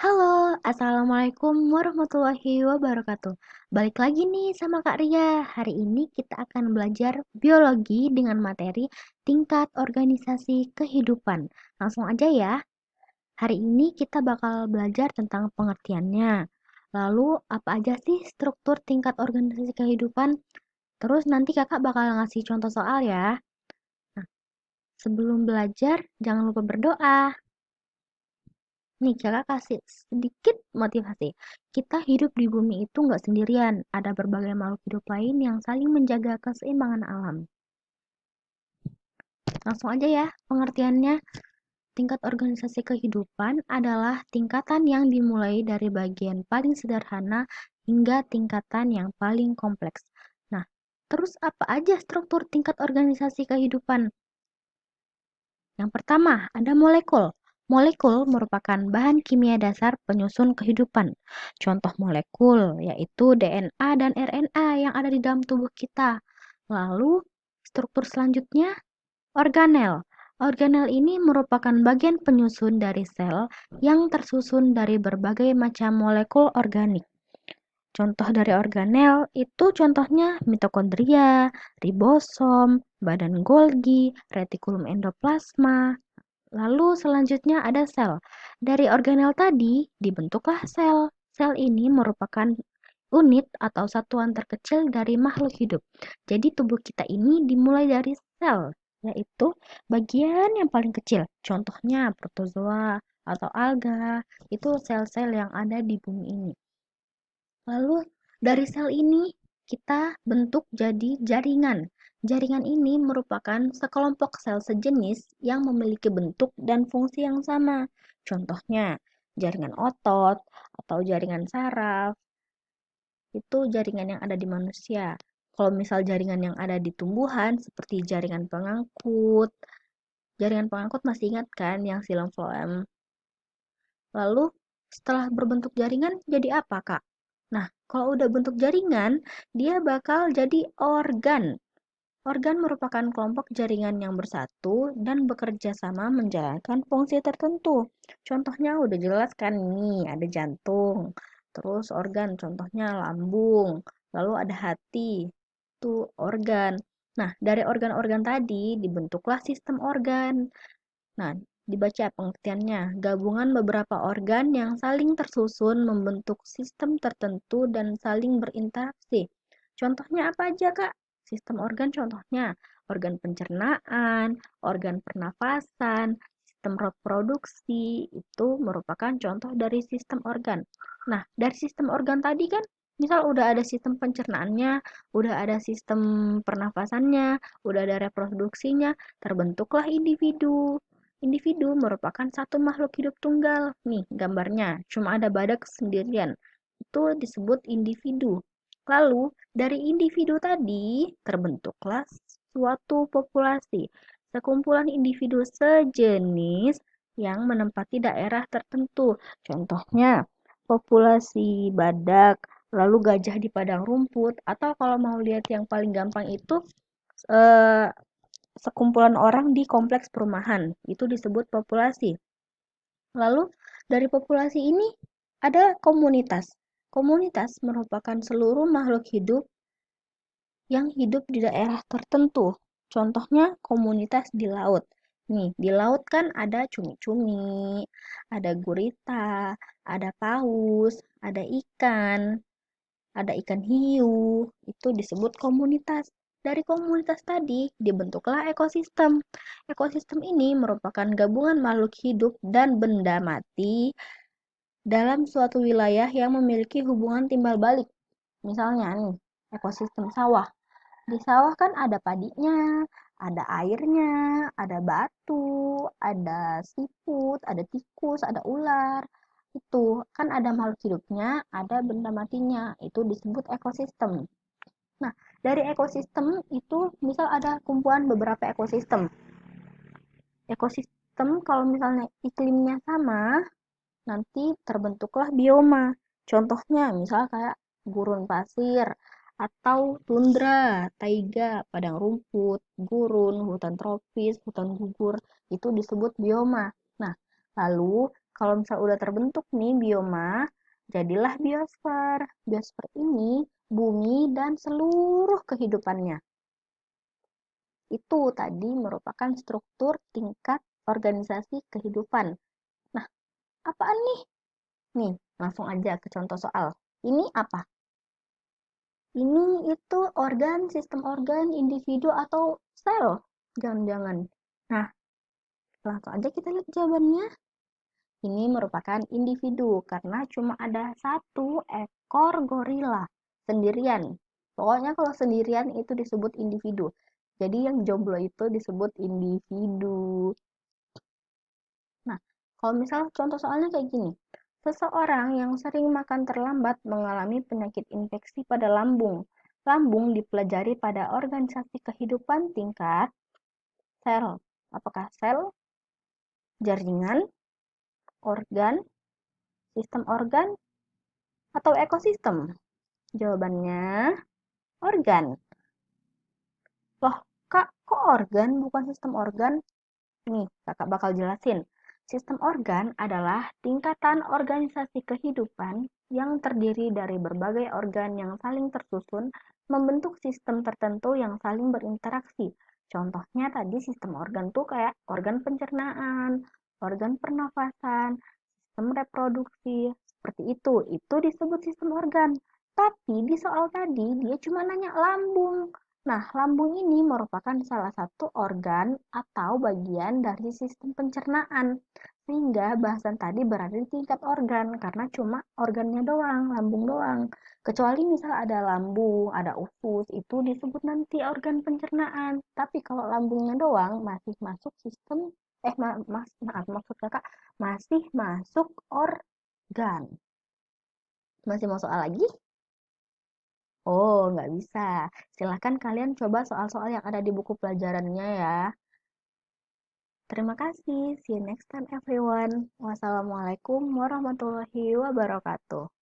Halo, Assalamualaikum warahmatullahi wabarakatuh. Balik lagi nih sama Kak Ria. Hari ini kita akan belajar biologi dengan materi tingkat organisasi kehidupan. Langsung aja ya. Hari ini kita bakal belajar tentang pengertiannya. Lalu, apa aja sih struktur tingkat organisasi kehidupan? Terus nanti kakak bakal ngasih contoh soal ya. Nah, sebelum belajar, jangan lupa berdoa. Nih, kakak kasih sedikit motivasi. Kita hidup di bumi itu nggak sendirian. Ada berbagai makhluk hidup lain yang saling menjaga keseimbangan alam. Langsung aja ya, pengertiannya. Tingkat organisasi kehidupan adalah tingkatan yang dimulai dari bagian paling sederhana hingga tingkatan yang paling kompleks. Nah, terus apa aja struktur tingkat organisasi kehidupan? Yang pertama, ada molekul. Molekul merupakan bahan kimia dasar penyusun kehidupan. Contoh molekul yaitu DNA dan RNA yang ada di dalam tubuh kita. Lalu, struktur selanjutnya, organel. Organel ini merupakan bagian penyusun dari sel yang tersusun dari berbagai macam molekul organik. Contoh dari organel itu contohnya mitokondria, ribosom, badan Golgi, retikulum endoplasma. Lalu selanjutnya ada sel. Dari organel tadi dibentuklah sel. Sel ini merupakan unit atau satuan terkecil dari makhluk hidup. Jadi tubuh kita ini dimulai dari sel, yaitu bagian yang paling kecil. Contohnya protozoa atau alga, itu sel-sel yang ada di bumi ini. Lalu dari sel ini kita bentuk jadi jaringan. Jaringan ini merupakan sekelompok sel sejenis yang memiliki bentuk dan fungsi yang sama. Contohnya, jaringan otot atau jaringan saraf, itu jaringan yang ada di manusia. Kalau misal jaringan yang ada di tumbuhan, seperti jaringan pengangkut masih ingat kan yang silang floem? Lalu setelah berbentuk jaringan jadi apa, Kak? Nah, kalau udah bentuk jaringan, dia bakal jadi organ. Organ merupakan kelompok jaringan yang bersatu dan bekerja sama menjalankan fungsi tertentu. Contohnya udah jelas kan nih, ada jantung, terus organ, contohnya lambung, lalu ada hati, itu organ. Nah, dari organ-organ tadi dibentuklah sistem organ. Nah, dibaca pengertiannya. Gabungan beberapa organ yang saling tersusun membentuk sistem tertentu dan saling berinteraksi. Contohnya apa aja, Kak? Sistem organ contohnya organ pencernaan, organ pernafasan, sistem reproduksi, itu merupakan contoh dari sistem organ. Nah, dari sistem organ tadi kan, misal udah ada sistem pencernaannya, udah ada sistem pernafasannya, udah ada reproduksinya, terbentuklah individu. Individu merupakan satu makhluk hidup tunggal. Nih, gambarnya cuma ada badak sendirian. Itu disebut individu. Lalu, dari individu tadi terbentuklah suatu populasi. Sekumpulan individu sejenis yang menempati daerah tertentu. Contohnya, populasi badak, lalu gajah di padang rumput, atau kalau mau lihat yang paling gampang itu eh, sekumpulan orang di kompleks perumahan. Itu disebut populasi. Lalu dari populasi ini ada komunitas. Komunitas merupakan seluruh makhluk hidup yang hidup di daerah tertentu. Contohnya komunitas di laut. Nih, di laut kan ada cumi-cumi, ada gurita, ada paus, ada ikan hiu, itu disebut komunitas. Dari komunitas tadi dibentuklah ekosistem. Ekosistem ini merupakan gabungan makhluk hidup dan benda mati dalam suatu wilayah yang memiliki hubungan timbal balik. Misalnya nih, ekosistem sawah. Di sawah kan ada padinya, ada airnya, ada batu, ada siput, ada tikus, ada ular. Itu kan ada makhluk hidupnya, ada benda matinya. Itu disebut ekosistem. Nah, dari ekosistem itu misal ada kumpulan beberapa ekosistem. Ekosistem kalau misalnya iklimnya sama, nanti terbentuklah bioma. Contohnya misal kayak gurun pasir atau tundra, taiga, padang rumput, gurun, hutan tropis, hutan gugur, itu disebut bioma. Nah, lalu kalau misal udah terbentuk nih bioma, jadilah biosfer. Biosfer ini bumi dan seluruh kehidupannya. Itu tadi merupakan struktur tingkat organisasi kehidupan. Nah, apaan nih? Nih, langsung aja ke contoh soal. Ini apa? Ini itu organ, sistem organ, individu, atau sel? Jangan-jangan. Nah, langsung aja kita lihat jawabannya. Ini merupakan individu karena cuma ada satu ekor gorila sendirian. Pokoknya kalau sendirian itu disebut individu. Jadi yang jomblo itu disebut individu. Nah, kalau misal contoh soalnya kayak gini. Seseorang yang sering makan terlambat mengalami penyakit infeksi pada lambung. Lambung dipelajari pada organisasi kehidupan tingkat sel. Apakah sel, jaringan, organ, sistem organ, atau ekosistem? Jawabannya organ. Loh, Kak, kok organ bukan sistem organ? Nih, kakak bakal jelasin. Sistem organ adalah tingkatan organisasi kehidupan yang terdiri dari berbagai organ yang saling tersusun membentuk sistem tertentu yang saling berinteraksi. Contohnya tadi sistem organ tuh kayak organ pencernaan, organ pernafasan, sistem reproduksi, seperti itu. Itu disebut sistem organ. Tapi di soal tadi dia cuma nanya lambung. Nah, lambung ini merupakan salah satu organ atau bagian dari sistem pencernaan. Sehingga bahasan tadi berada di tingkat organ karena cuma organnya doang, lambung doang. Kecuali misal ada lambung, ada usus, itu disebut nanti organ pencernaan. Tapi kalau lambungnya doang masih masuk sistem maaf maksud kakak masih masuk organ. Masih mau soal lagi? Oh, nggak bisa. Silahkan kalian coba soal-soal yang ada di buku pelajarannya ya. Terima kasih. See you next time everyone. Wassalamualaikum warahmatullahi wabarakatuh.